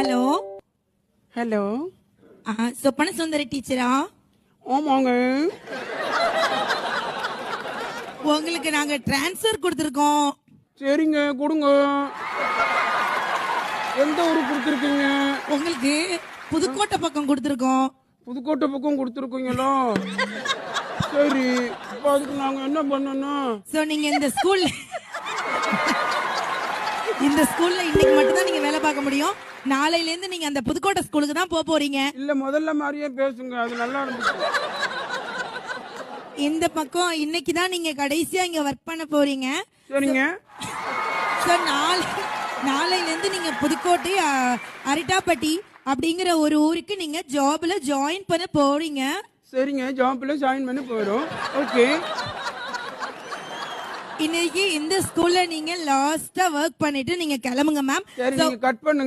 Hello hello. சொப்பன சுந்தரி டீச்சரா? ஆமாங்க. உங்களுக்கு நாங்க டிரான்ஸ்ஃபர் கொடுத்துருக்கோம். சரிங்க, கொடுங்க. எந்த ஊருக்கு கொடுத்துருக்கீங்க? உங்களுக்கு புதுக்கோட்டை பக்கம் கொடுத்துருக்கோம். புதுக்கோட்டை பக்கம் கொடுத்துருக்கீங்களா? சரி, இப்போ அதுக்கு நாங்க என்ன பண்ணணும்? சோ நீங்க இந்த ஸ்கூல்ல இன்னைக்கு மட்டும் தான் நீங்க வேலை பார்க்க முடியும். நாளையில இருந்து நீங்க அந்த புதுக்கோட்டை ஸ்கூலுக்கு தான் போறீங்க. இல்ல, முதல்ல மாதிரியே பேசுங்க, அது நல்லா இருந்துச்சு. இந்த பக்கம் இன்னைக்கு தான் நீங்க கடைசியா இங்க ஒர்க் பண்ண போறீங்க. சரிங்க. சோ நாளையில இருந்து நீங்க புதுக்கோட்டை அரிட்டாப்பட்டி அப்படிங்கிற ஒரு ஊருக்கு நீங்க ஜாப்ல ஜாயின் பண்ண போறீங்க. சரிங்க, ஜாப்ல ஜாயின் பண்ணி போயிடும். ஓகே. இன்னைக்கு இந்த ஸ்கூல்ல நீங்க லாஸ்டா ஒர்க் பண்ணிட்டு நீங்க கிளம்புங்க மேம். சரி, நீங்க கட் பண்ணுங்க.